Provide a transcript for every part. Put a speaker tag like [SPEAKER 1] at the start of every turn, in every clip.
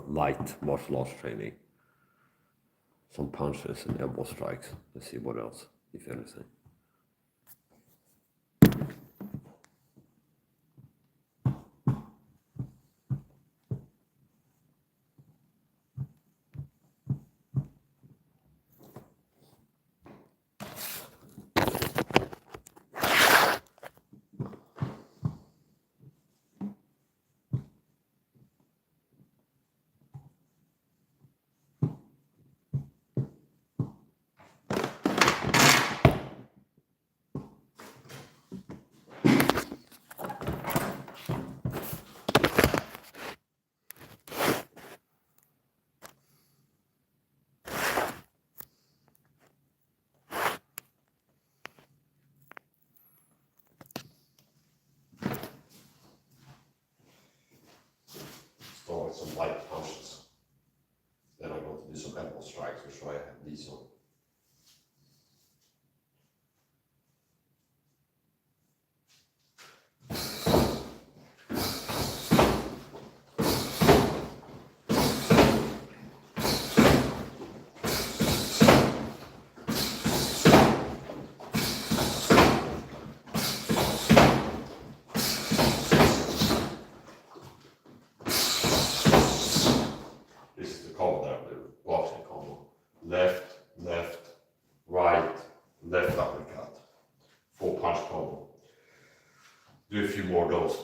[SPEAKER 1] light martial arts training. Some punches and elbow strikes. Let's see what else, if anything. Start with some light punches. Then I'm going to do some elbow strikes, which I have these on. Left, left, right, left uppercut. 4-punch combo. Do a few more of those.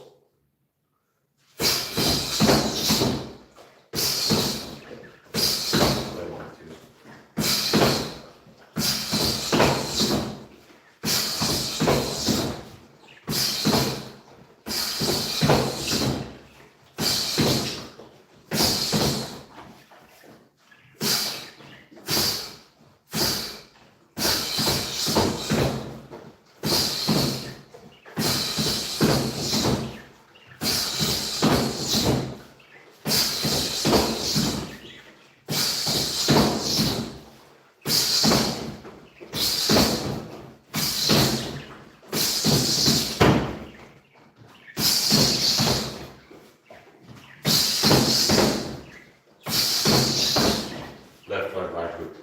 [SPEAKER 1] Left, right, right hook.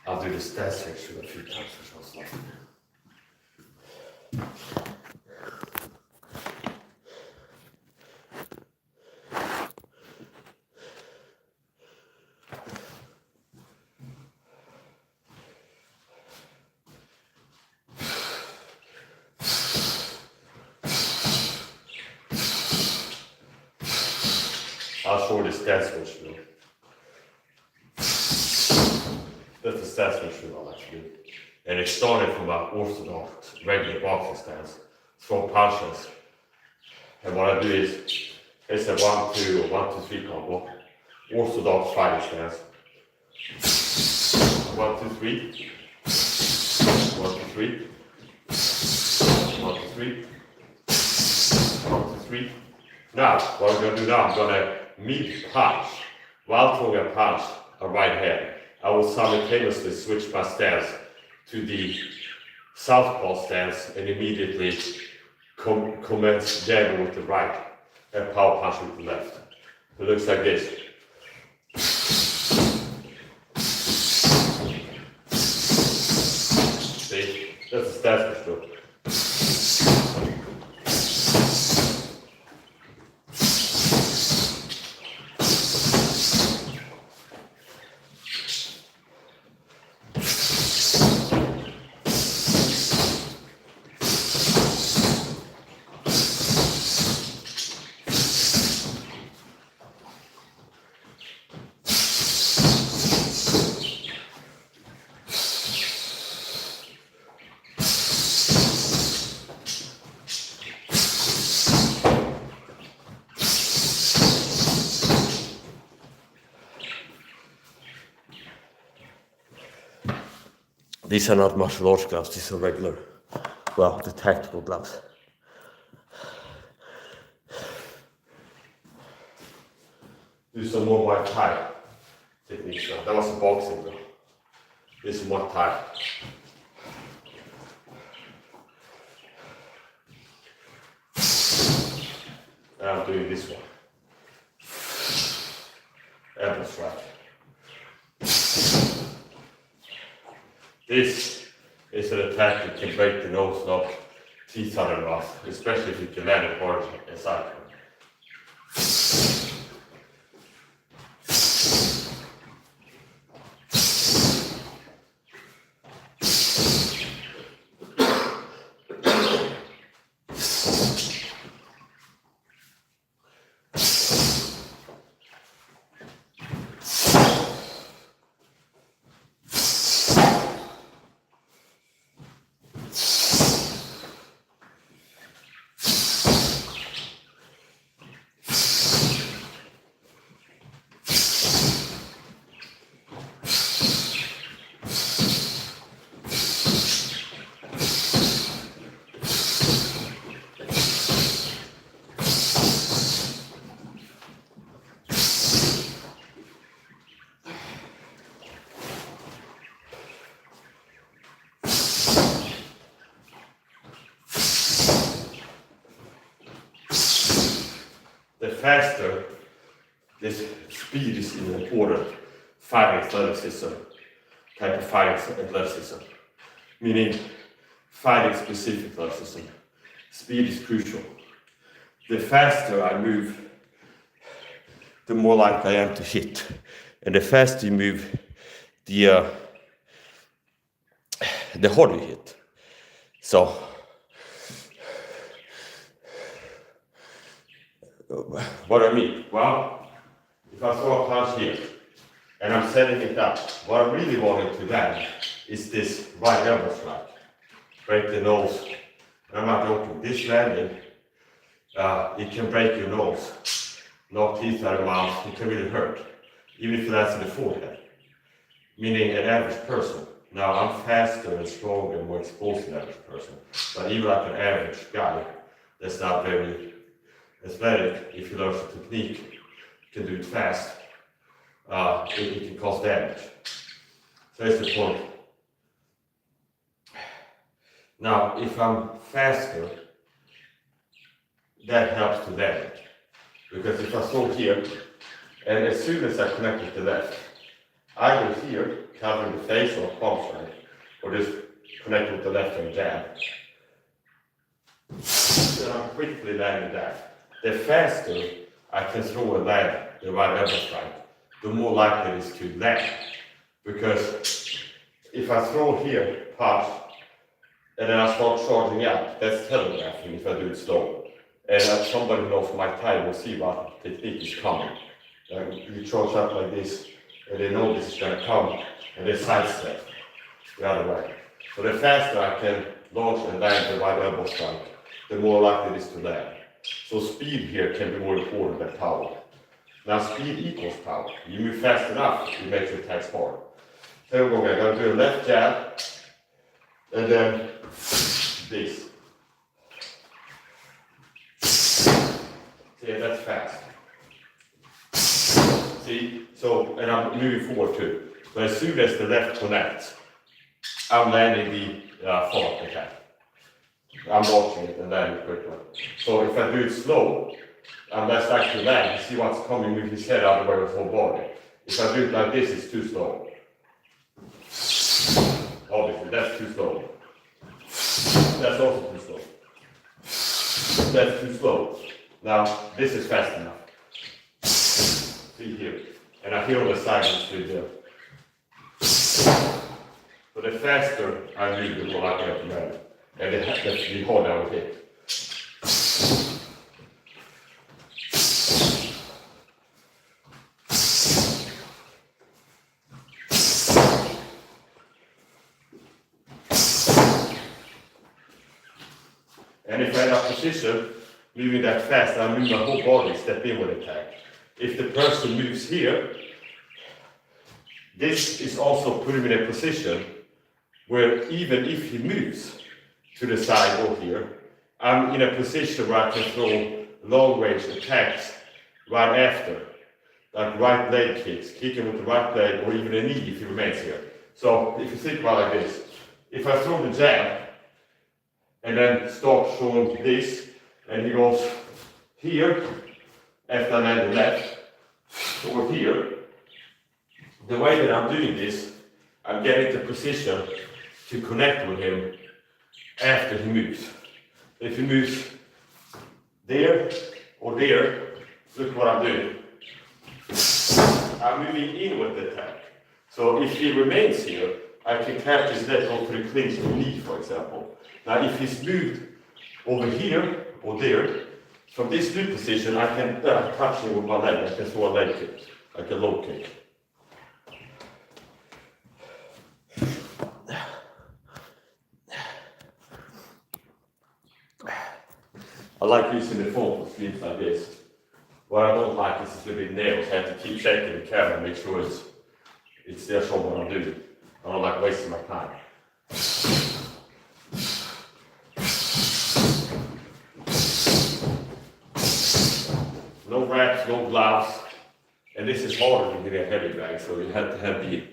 [SPEAKER 1] I'll do the stat section a few times for sure. show you the stance switch drill. That's the stance switch drill I like to do. And it started from an orthodox regular boxing stance, throw punches. And what I do is, it's a 1-2 or 1-2-3 combo, orthodox fighting stance. 1-2-3, 1-2-3, 1-2-3, 1-2-3. Now, what I'm going to do now, I'm going to meet punch. While throwing a punch, a right hand, I will simultaneously switch my stance to the southpaw stance and immediately commence jabbing with the right and power punch with the left. It looks like this. See, that's the stance for sure. These are not martial arts gloves, these are regular, well, the tactical gloves. Do some more Muay Thai techniques now. That was a boxing though. This is Muay Thai. And I'm doing this one. Elbow strike. This is an attack that can break the nose, knock teeth out of the mouth, especially if you can land it hard as I can. The faster this speed is in important fighting athleticism, type of fighting athleticism, meaning fighting specific athleticism. Speed is crucial. The faster I move, the more likely I am to hit. And the faster you move, the harder you hit. So, what do I mean? Well, if I throw a punch here and I'm setting it up, what I really wanted to land is this right elbow strike. Break the nose. And I'm not joking. This landing, it can break your nose, knock teeth out of the mouth. It can really hurt, even if that's in the forehead. Meaning an average person. Now I'm faster and stronger and more exposed than an average person, but even like an average guy that's not very athletic, if you learn the technique, you can do it fast, it can cause damage. So that's the point. Now, if I'm faster, that helps to damage. Because if I throw here, and as soon as I connect with the left, either here, covering the face or palm strike, or just connect with the left and jab, then I'm quickly landing that. The faster I can throw and land the right elbow strike, the more likely it is to land. Because if I throw here, punch, and then I start charging up, that's telegraphing if I do it slow. And as somebody who knows my time will see what technique is coming. You charge up like this, and they know this is going to come, and they sidestep the other way. So the faster I can launch and land the right elbow strike, the more likely it is to land. So speed here can be more important than power. Now speed equals power. You move fast enough, it makes your attacks hard. So we're going to do a left jab, and then this. See, that's fast. See, so, and I'm moving forward too. So as soon as the left connects, I'm landing the forward attack. I'm launching it and landing quickly. So if I do it slow, I'm less likely to land. You see what's coming, move his head out of the way with his whole body. If I do it like this, it's too slow. Obviously, that's too slow. That's also too slow. That's too slow. Now, this is fast enough. See here. And I hear the silence with there. So the faster I move, the more likely I can land. And the harder I will hit. And if I'm in a position, moving that fast, I move my whole body, step in with attack. If the person moves here, this is also putting him in a position where even if he moves to the side or here, I'm in a position where I can throw long range attacks right after. Like right leg kicks, kicking with the right leg or even a knee if he remains here. So if you think about it like this, if I throw the jab and then stop showing this, and he goes here, after I land the left, or here, the way that I'm doing this, I'm getting the position to connect with him after he moves. If he moves there or there, look what I'm doing. I'm moving in with the attack. So if he remains here, I can catch his leg off to the clinch or knee, for example. Now if he's moved over here or there, from this new position I can touch him with my leg. I can throw a leg kick, like a low kick. I like using the phone for sleeps like this. What I don't like is it's a little bit nails. I have to keep checking the camera and make sure it's there showing what I'm doing. I don't like wasting my time. No wraps, no gloves, and this is harder than getting a heavy bag, so you have to have the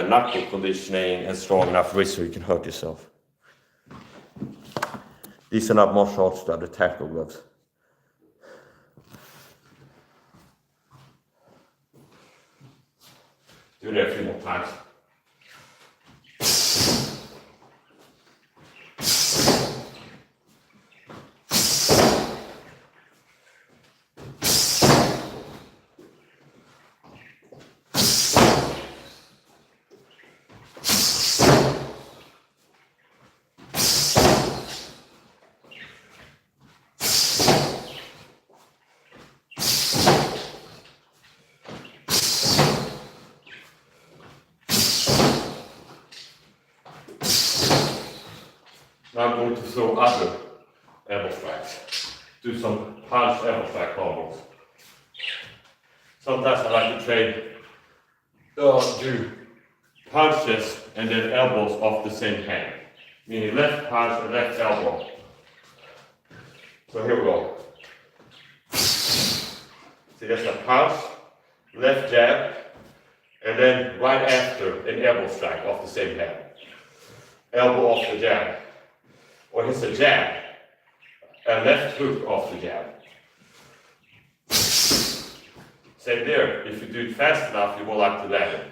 [SPEAKER 1] knuckle conditioning and strong enough wrist so you can hurt yourself. These are not martial arts, they're the tackle gloves. Do that a few more times. Now I'm going to throw other elbow strikes. Do some punch elbow strike combos. Sometimes I like to train, do punches and then elbows off the same hand. Meaning left punch and left elbow. So here we go. See, that's a punch, left jab, and then right after an elbow strike off the same hand. Elbow off the jab. Or it's a jab, a left hook off the jab. Same there, if you do it fast enough, you will like to land it.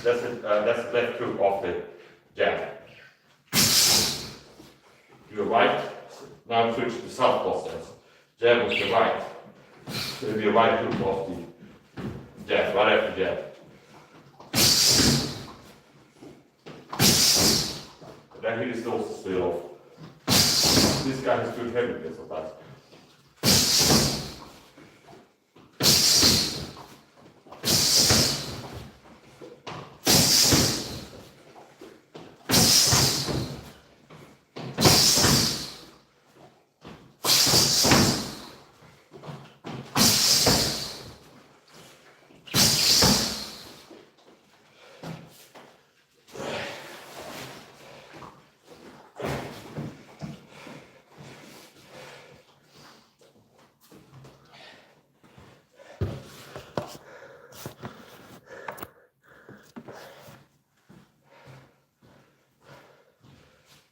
[SPEAKER 1] That's the left hook off the jab. Do the right, now switch to southpaw stance. Jab with the right. So it'll be a right hook off the jab, right after jab. Then he just goes still off. This guy has good heavy sometimes.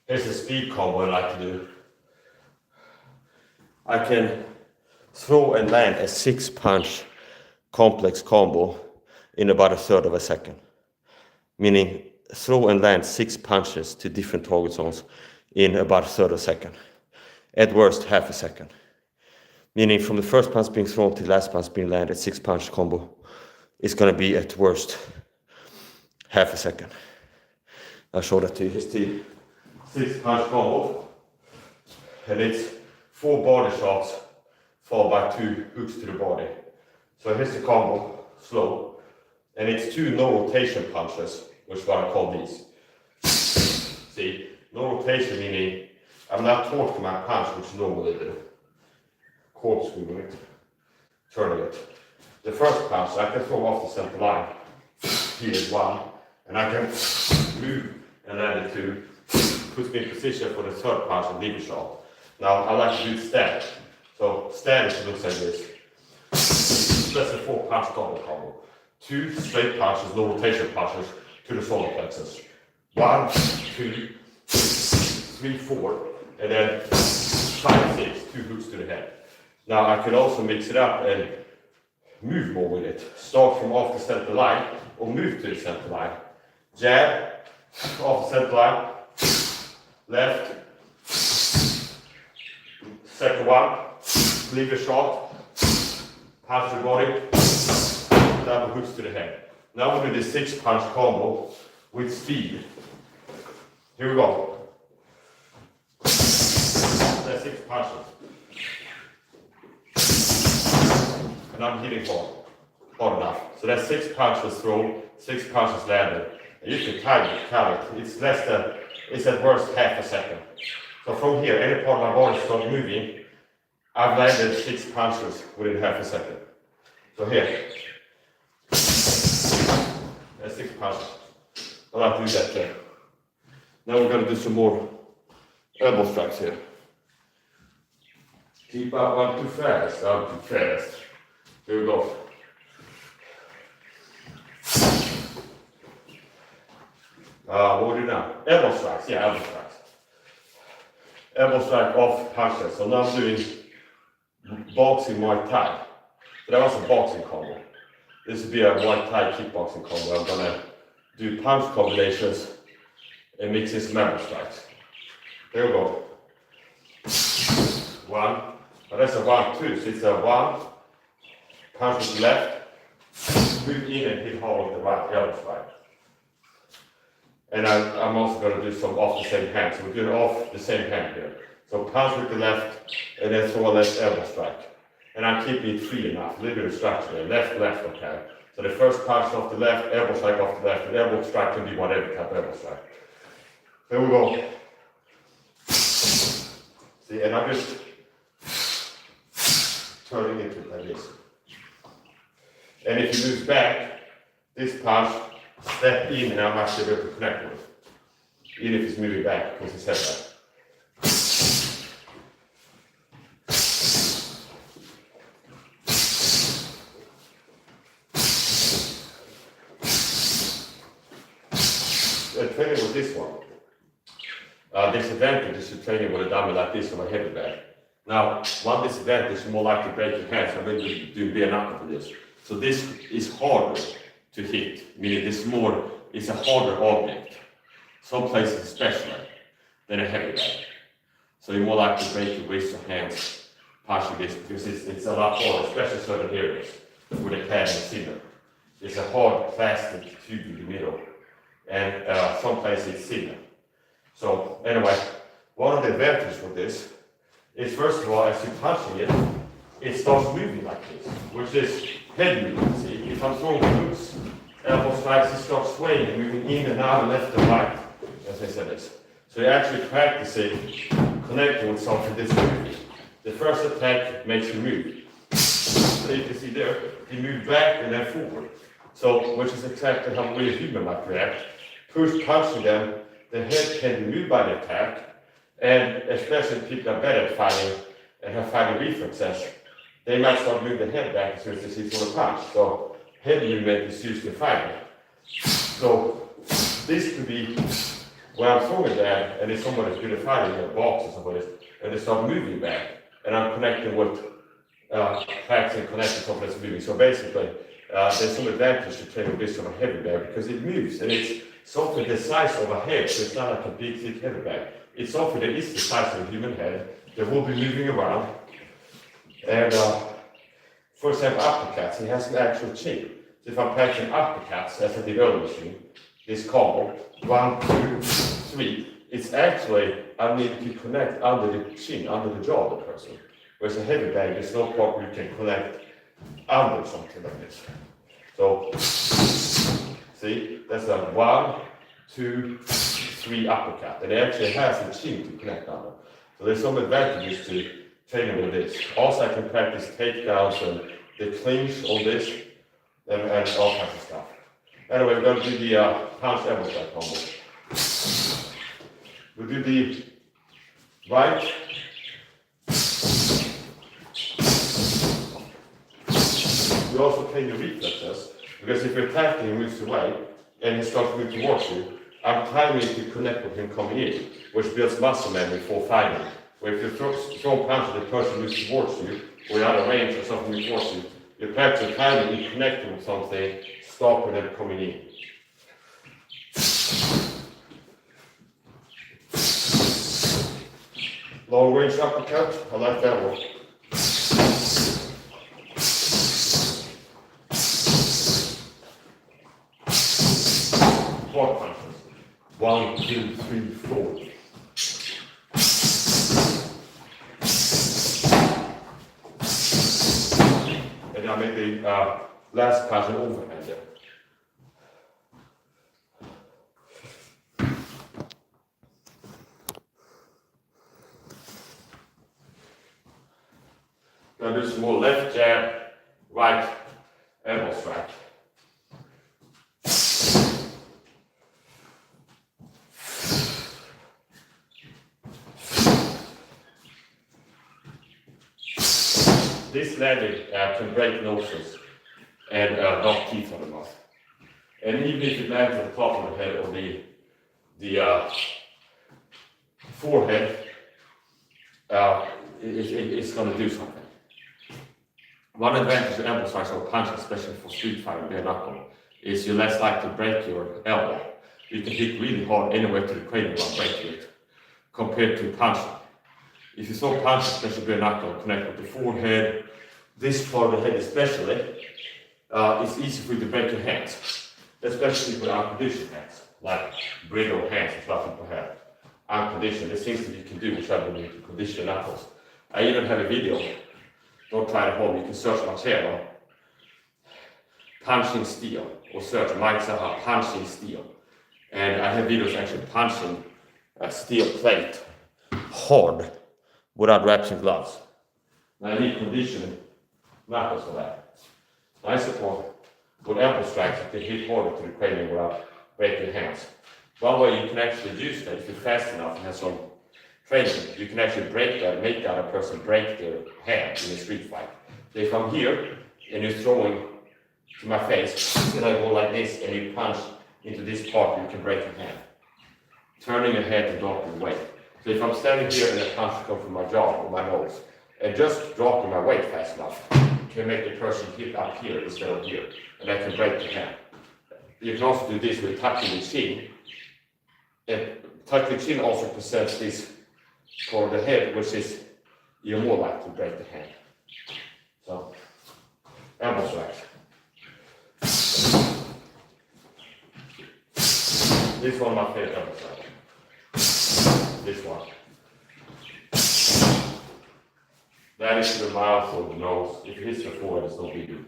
[SPEAKER 1] Here's a speed combo I like to do. I can throw and land a 6-punch complex combo in about 1/3 of a second. Meaning throw and land 6 punches to different target zones in about 1/3 of a second. At worst, 1/2 a second. Meaning from the first punch being thrown to the last punch being landed, 6-punch combo is going to be at worst 1/2 a second. I'll show that to you. Here's the 6-punch combo. And it's 4 body shots followed by 2 hooks to the body. So here's the combo, slow. And it's 2 no rotation punches, which is what I call these. See, no rotation meaning I'm not torquing my punch, which normally do. Corkscrewing it, turning it. The first punch I can throw off the center line. Here is 1. And I can move and land it 2. Puts me in position for the 3rd punch and leave a shot. Now I like to do stand. So stand looks like this. That's a 4-punch combo. 2 straight punches, no rotation punches to the solar plexus. 1, 2, 3, 4, and then 5, 6, 2 hooks to the head. Now I could also mix it up and move more with it. Start from off the center line or move to the center line. Jab, off the center line, left, second one, leave a shot, punch the body, double hooks to the head. Now we'll do the 6-punch combo with speed. Here we go. That's 6 punches. And I'm hitting hard enough. So that's 6 punches thrown, 6 punches landed. And you can time it. It's at worst 1/2 a second. So from here, any part of my body starts moving, I've landed 6 punches within 1/2 a second. So here, that's 6 punches. I'll have to do that there. Now we're going to do some more elbow strikes here. Keep up, I'm too fast, Here we go. What do we do now? Elbow strikes, elbow strikes. Elbow strike off punches. So now I'm doing boxing Muay Thai. So that was a boxing combo. This would be a Muay Thai kickboxing combo. I'm gonna do punch combinations and mix in some elbow strikes. There we go. 1. Now that's a 1, 2. So it's a 1. Punch with the left. Move in and hit hard with the right elbow strike. And I'm also going to do some off the same hand. So we're doing off the same hand here. So punch with the left, and then throw a left elbow strike. And I'm keeping it free enough, a little bit of structure there. Left, okay. So the first punch off the left, elbow strike off the left, and elbow strike can be whatever type of elbow strike. There we go. See, and I'm just turning into it like this. And if you move back, this punch, step in and I'm actually able to connect with it. Even if it's moving back, because it's head back. Training with this one. Disadvantage is to training with a dummy like this on a heavy bag. Now, one disadvantage is more likely to break your hands. I'm going to do bare knuckle for this. So this is harder to hit, meaning it's a harder object. Some places especially than a heavy bag. So you're more likely to break your wrists or hands punching this because it's a lot harder, especially certain areas where the pad is thinner. It's a hard plastic tube in the middle, and some places it's thinner. So anyway, one of the advantages with this is, first of all, as you're punching it, it starts moving like this, which is head movement. See, if I'm throwing hooks, elbow strikes, it starts swaying and moving in and out, left and right, as I said this. So you're actually practicing connecting with something that's moving. The first attack makes you move. So you can see there, you move back and then forward. So, which is exactly how we human might react. Push punching them, the head can be moved by the attack, and especially if people are better at fighting and have fighting reflexes, they might start moving the head back as soon as they see someone punch. So head movement is used in fighting. So this could be when I'm throwing that, and if somebody's good at fighting in a box or somebody, and they start moving back, and I'm connecting with tracks and connecting something that's moving. So basically, there's some advantage to training this on a heavy bag because it moves, and it's something the size of a head, so it's not like a big, thick heavy bag. It's something that is the size of a human head that will be moving around. And for example, uppercuts, he has an actual chin. So if I'm practicing uppercuts, as I did earlier machine, this combo, 1, 2, 3, it's actually, I need to connect under the chin, under the jaw of the person. Whereas a heavy bag, there's no part where you can connect under something like this. So, see, that's a 1, 2, 3 uppercut. And it actually has a chin to connect under. So there's some advantages to training with this. Also, I can practice takedowns and the clinch on this and all kinds of stuff. Anyway, we're going to do the punch elbow strike combo. We'll do the right. We also train the reflexes, because if you're attacking, he moves away, and he starts moving towards you, I'm timing to connect with him coming in, which builds muscle memory for fighting. Where if you throw a punch and the person moves towards you, or you're out of range or something moves towards you, you practice timing and connecting with something, stopping them coming in. Long range uppercut, I like that one. Four punches. 1, 2, 3, 4. And I make the last punch an overhand there. Now do some more left jab, right elbow strike. This landing can break noses and knock teeth out of the mouth. And even if it lands at the top of the head or the forehead, it's going to do something. One advantage of elbow strikes or punch, especially for street fighting, bare knuckle, is you're less likely to break your elbow. You can hit really hard anywhere to the cranium while breaking it, compared to punching. If you throw punch, especially bare knuckle, connect with the forehead, this part of the head especially, it's easy for you to break your hands, especially with unconditioned hands, like brittle hands, as lot of people have. Unconditioned, there's things that you can do which I believe to condition your knuckles. I even have a video, don't try it at home, you can search my channel, punching steel, or search SAHA punching steel. And I have videos actually punching a steel plate hard without wraps and gloves. Now I need conditioning knuckles for that. I suppose with elbow strikes you can hit harder to the cranium without breaking your hands. One way you can actually use that, if you're fast enough and have some training, you can actually break that, make the other person break their hand in a street fight. So if I'm here and you're throwing to my face, then I go like this and you punch into this part, you can break your hand. Turning your head to drop your weight. So if I'm standing here and a punch comes from my jaw or my nose, and just dropping my weight fast enough can make the person hit up here instead of here, and that can break the hand. You can also do this with touching the chin, and touching the chin also presents this for the head, which is you're more likely to break the hand. So, elbow strikes. This is one of my favorite elbow strikes. This one. That is to the mouth or the nose. If it hits the forehead, it's no big deal.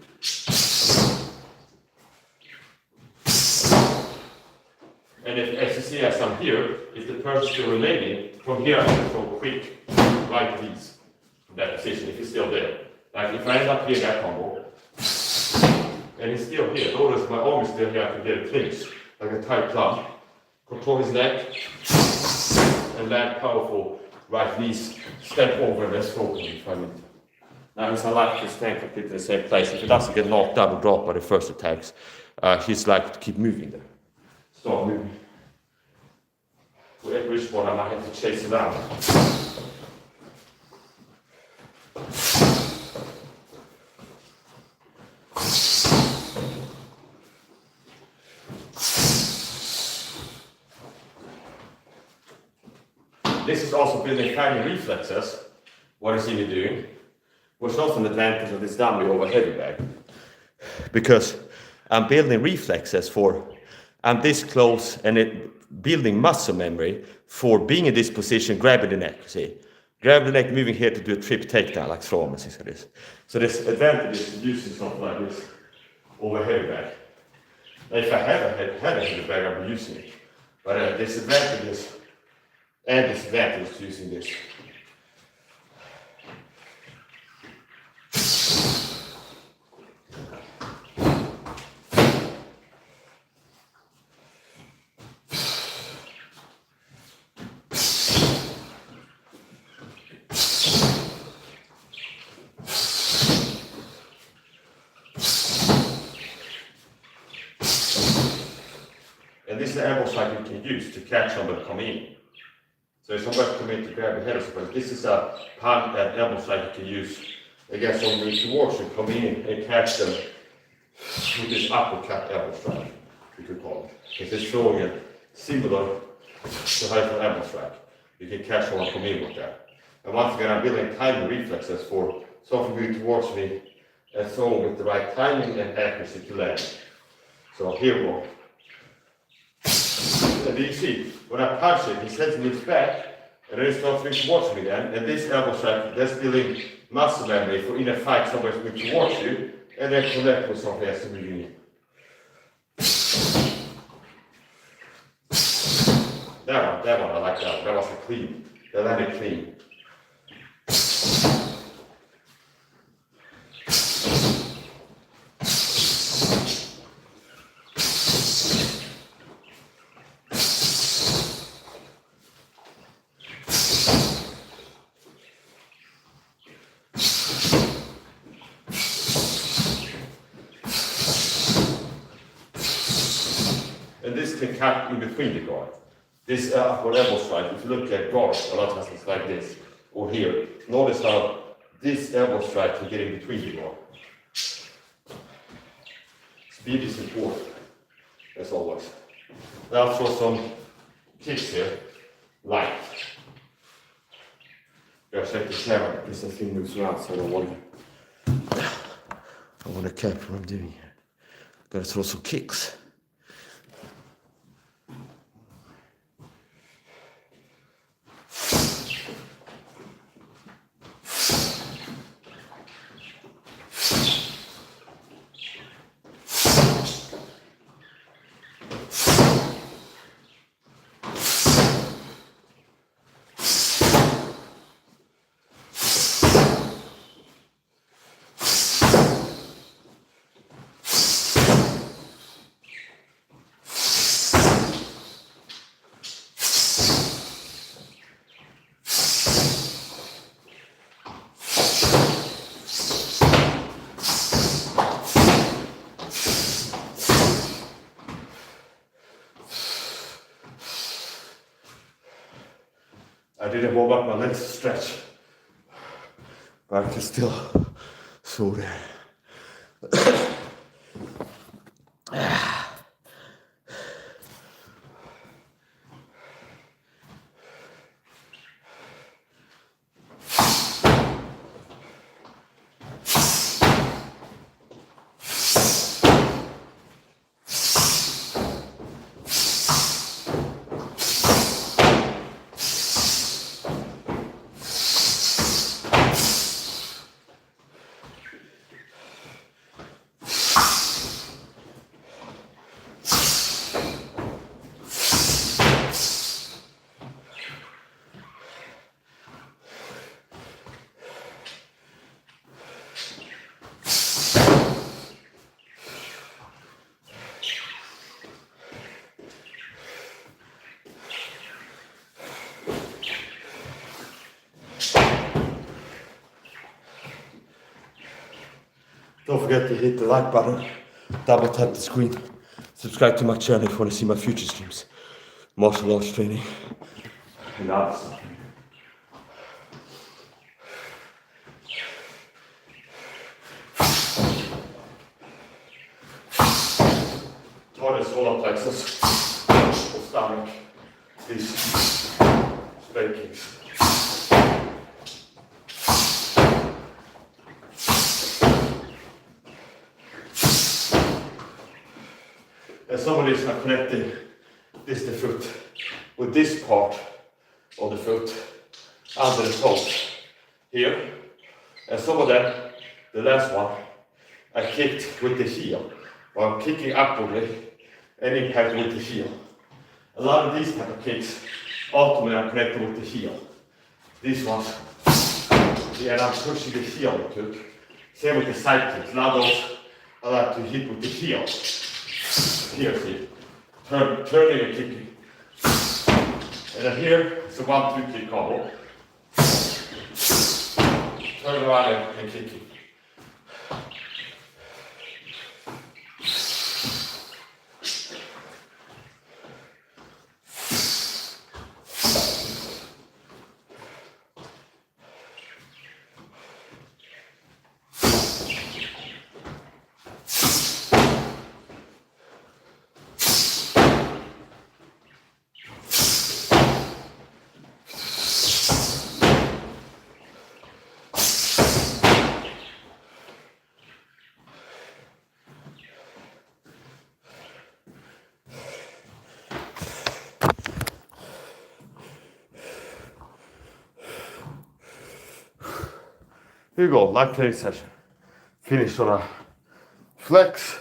[SPEAKER 1] And if, as you see as I'm here, if the person is still remaining, from here I can throw quick right knees from that position, if he's still there. Like if I end up here in that combo, and he's still here, notice my arm is still here, I can get a clinch, like a tight plum. Control his neck, and land powerful right knees, step over and let's throw him if I need to. Now as I like to stand completely in the same place, if he doesn't get knocked out or dropped by the first attacks, he's like to keep moving there. Stop moving. for every spot I might have to chase it out. This is also building tiny reflexes, what you see me doing, which is also an advantage of this dumbbell over heavy bag. Because I'm building reflexes I'm this close and building muscle memory for being in this position, grabbing the neck, see? Grab the neck, moving here to do a trip takedown, like throw and things like this. So this advantage is using something like this over heavy bag. Now if I had a heavy bag, I'd be using it. But disadvantages and disadvantages to using this. And this is the elbow strike you can use to catch somebody coming in. So if somebody comes in to grab your head or something, this is a palm and elbow strike you can use against somebody towards you, come in and catch them with this uppercut elbow strike, you could call it. If it's throwing it similar to how you elbow strike, you can catch someone coming in with that. And once again, I'm building tiny reflexes for something moving towards me and throw with the right timing and accuracy to land. So here we go. And you see, when I punch it, he sends moves back, and then he starts moving towards me again. And this elbow strike, that's building muscle memory for in a fight, somebody's moving towards you, and then connect with something else to move in. That one, I like that one. That was a clean. That landed clean. And this can cut in between the guard. This upward elbow strike, if you look at guards, a lot of times it's like this, or here. Notice how this elbow strike can get in between the guard. Speed is important, as always. Now I'll throw some kicks here, light. Gotta check the camera because the thing moves around, so I don't want to cap what I'm doing here. Gotta throw some kicks. I didn't warm up my legs to stretch, but I can still so there. Don't forget to hit the like button, double tap the screen, subscribe to my channel if you want to see my future streams. martial arts training. And the other side. Torus solar plexus, or stomach, these straight kicks. And some of these are connecting this the foot with this part of the foot under the toes here. And some of them, the last one, I kicked with the heel. Or I'm kicking upwardly and impact with the heel. A lot of these type of kicks ultimately are connected with the heel. These ones, and I'm pushing the heel a bit. Same with the side kicks. A lot of those I like to hit with the heel. Here, see, turning and kicking. And then here, it's a 1-2 kick combo. Turn around and kicking. Here you go, leg training session. Finish on a flex.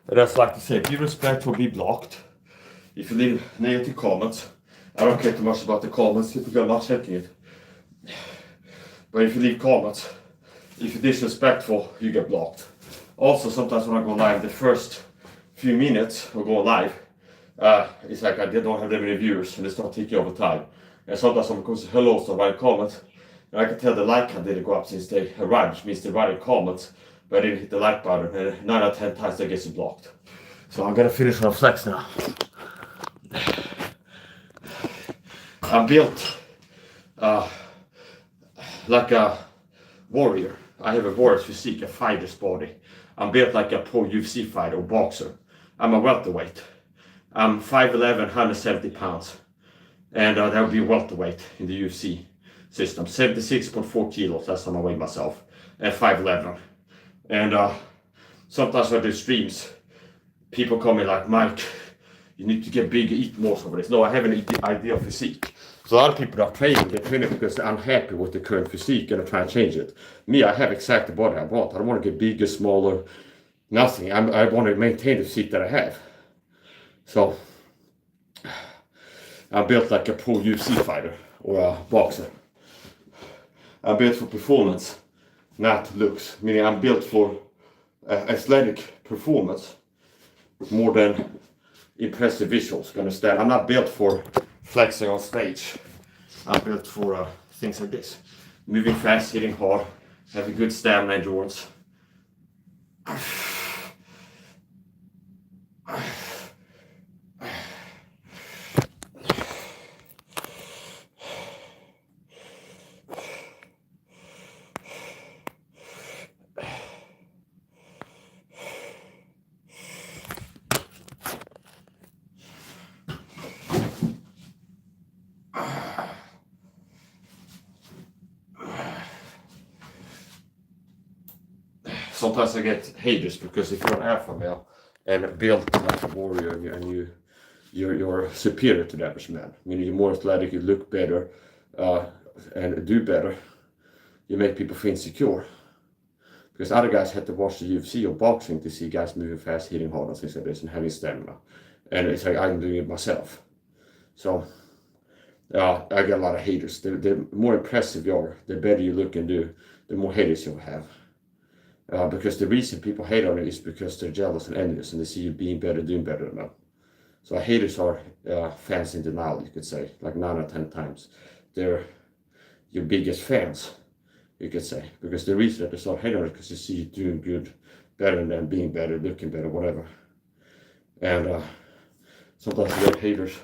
[SPEAKER 1] And that's like to say, be respectful, be blocked. If you leave negative comments, I don't care too much about the comments, typically I'm not checking it. But if you leave comments, if you're disrespectful, you get blocked. Also, sometimes when I go live, the first few minutes of going live, it's like I don't have that many viewers and it's not taking over time. And sometimes someone comes to hello, so I write comments, and I can tell the like count didn't go up since they arrived, which means they're writing comments, but I didn't hit the like button, and 9 out of 10 times they get blocked. So I'm gonna finish on flex now. I'm built like a warrior. I have a warrior's physique, a fighter's body. I'm built like a pro UFC fighter or boxer. I'm a welterweight. I'm 5'11", 170 pounds. And that would be welterweight in the UFC system. 76.4 kilos, that's how I weigh myself. And 5'11". And sometimes when I do streams, people call me like, Mike, you need to get big, eat more of this. No, I have an ideal physique. So a lot of people are training, they're training because they're unhappy with the current physique and are trying to change it. Me, I have exactly the body I want. I don't want to get bigger, smaller, nothing. I want to maintain the physique that I have. So, I'm built like a pro UFC fighter or a boxer. I'm built for performance, not looks. Meaning I'm built for athletic performance more than impressive visuals. You understand? I'm not built for flexing on stage. I'm built for things like this. Moving fast, hitting hard, having good stamina, endurance. Sometimes I get haters because if you're an alpha male and built like a warrior and you're superior to the average man, meaning you're more athletic, you look better, and do better, you make people feel insecure. Because other guys had to watch the UFC or boxing to see guys moving fast, hitting hard and things like this and having stamina. And it's like I'm doing it myself. So I get a lot of haters. The more impressive you are, the better you look and do, the more haters you'll have. Because the reason people hate on you is because they're jealous and envious and they see you being better, doing better than them. So haters are fans in denial, you could say, like 9 or 10 times. They're your biggest fans
[SPEAKER 2] you could say. Because the reason that they start hating on it because they see you doing good, better than being better, looking better, whatever. And sometimes I get haters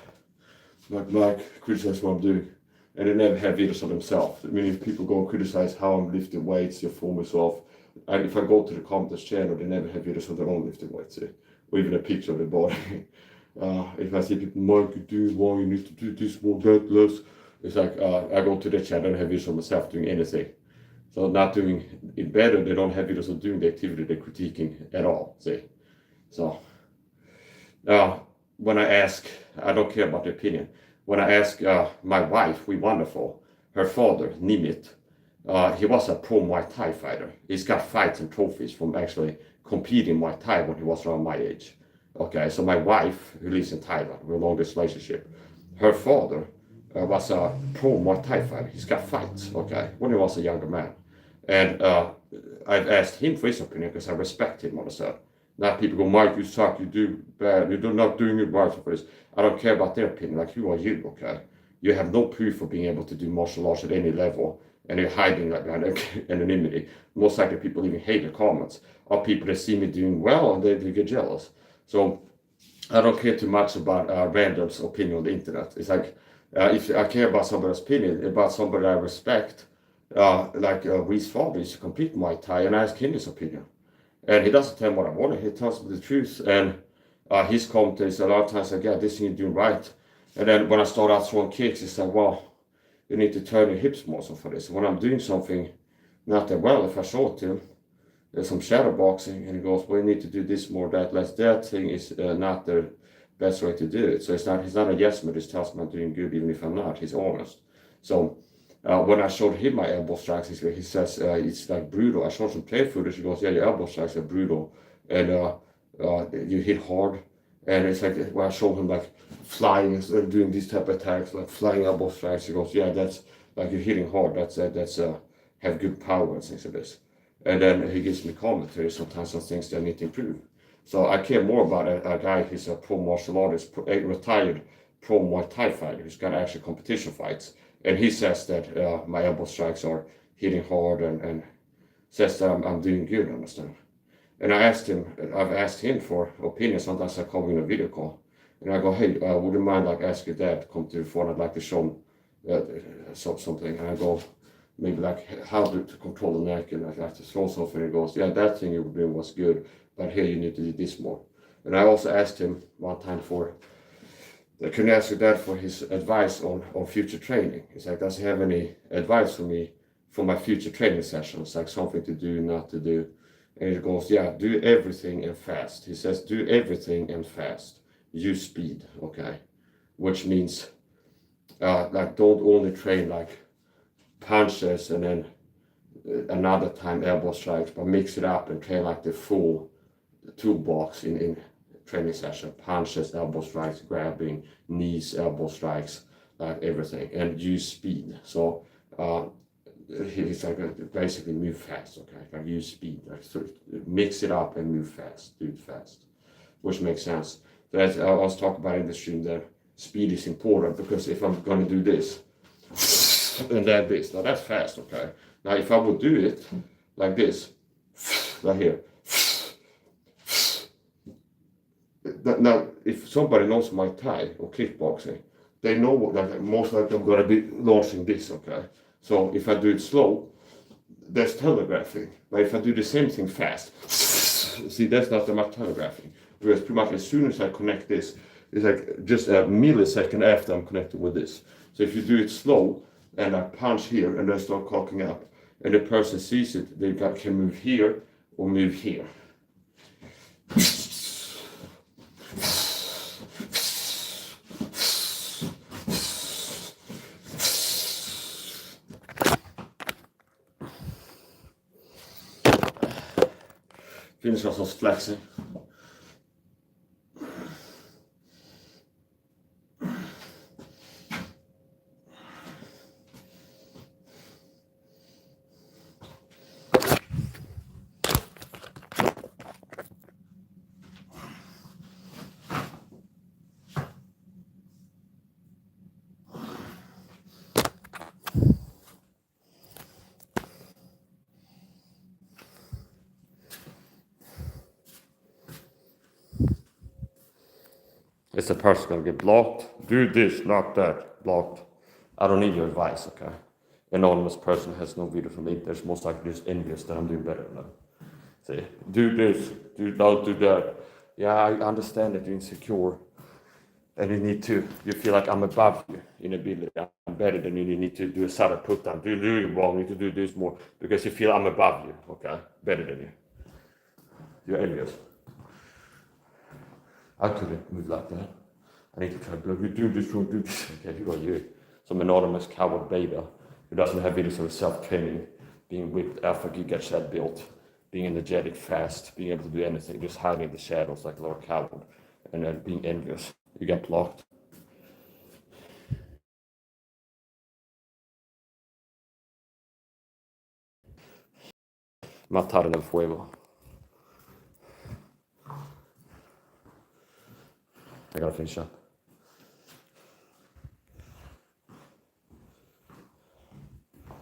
[SPEAKER 2] like criticize what I'm doing, and they never have videos of themselves. I mean, if people go and criticize how I'm lifting weights, they fool me off. And if I go to the comments channel, they never have videos of their own lifting weights, or even a picture of their body. If I see people, Mike, you do wrong, you need to do this more, that less. It's like I go to the channel and have videos of myself doing anything. So not doing it better, they don't have videos of doing the activity they're critiquing at all, see. So when I ask, I don't care about the opinion. When I ask my wife, we wonderful, her father, Nimit, he was a pro Muay Thai fighter. He's got fights and trophies from actually competing Muay Thai when he was around my age. Okay, so my wife, who lives in Thailand, we're a longest relationship, her father was a pro Muay Thai fighter. He's got fights, okay, when he was a younger man. And I've asked him for his opinion because I respect him on the side. Now people go, Mike, you suck, you do bad, you're not doing it right for this. I don't care about their opinion, like who are you, okay? You have no proof of being able to do martial arts at any level, and you're hiding like anonymity. Most likely people even hate the comments, or people that see me doing well and they get jealous. So I don't care too much about random's opinion on the internet. It's like, if I care about somebody's opinion, about somebody I respect, like Reese father used to compete Muay Thai, and I ask him his opinion. And he doesn't tell me what I want, he tells me the truth. And his comment is a lot of times like, yeah, this thing you're doing right. And then when I start out throwing kicks, it's like, well, you need to turn your hips more so for this. When I'm doing something not that well, if I show it to him, there's some shadow boxing, and he goes, well, you need to do this more, that, less. That thing is not the best way to do it. So he's not a yes man, just tells me I'm doing good even if I'm not. He's honest. So when I showed him my elbow strikes, he says it's like brutal. I showed some play footage. He goes, yeah, your elbow strikes are brutal, and you hit hard. And it's like when I showed him like flying, doing these type of attacks, like flying elbow strikes. He goes, yeah, that's like you're hitting hard. That's have good power and things like this. And then he gives me commentary sometimes on things that I need to improve. So I care more about a guy who's a pro martial artist, a retired pro Muay Thai fighter who's got actual competition fights. And he says that my elbow strikes are hitting hard and says that I'm doing good, understand? And I've asked him for opinion. Sometimes I call him in a video call. And I go, hey, would you mind like asking Dad to come to the phone? I'd like to show him something. And I go, maybe like how to control the neck, and I have to throw something. And he goes, yeah, that thing you were doing was good, but here you need to do this more. And I also asked him one time can I ask your dad for his advice on future training? He's like, does he have any advice for me for my future training sessions, like something to do, not to do? And he goes, yeah, do everything and fast. He says, do everything and fast. Use speed, okay? Which means, like, don't only train like punches and then another time elbow strikes, but mix it up and train like the full toolbox in training session. Punches, elbow strikes, grabbing, knees, elbow strikes, like everything, and use speed. So he's like basically move fast, okay? Like use speed, like so mix it up and move fast, do it fast, which makes sense. That's I was talking about in the stream that speed is important, because if I'm going to do this and then this, now that's fast, okay? Now if I would do it like this, like here. Now, if somebody knows Muay Thai or kickboxing, they know what, like, most likely I'm going to be launching this, okay? So if I do it slow, that's telegraphing. But if I do the same thing fast, see, that's not that much telegraphing. Whereas pretty much as soon as I connect this, it's like just a millisecond after I'm connected with this. So if you do it slow, and I punch here, and then start cocking up, and the person sees it, they can move here or move here. Finish off some flexing. Is the person gonna get blocked? Do this, not that. Blocked. I don't need your advice, okay? Anonymous person has no video from me. There's most likely just envious that I'm doing better than them. Say, do this, don't do that. Yeah, I understand that you're insecure. And you feel like I'm above you in ability. I'm better than you. You need to do a sudden put down. Do it wrong. You need to do this more because you feel I'm above you. Okay, better than you. You're envious. I couldn't move like that. I need to try to you do this wrong, do this. Okay, you are you. Some anonymous coward beta who doesn't have videos of self-training, being whipped after he gets that built, being energetic, fast, being able to do anything, just hiding in the shadows like a little coward, and then being envious. You get blocked. Matar en el fuego. I gotta finish up.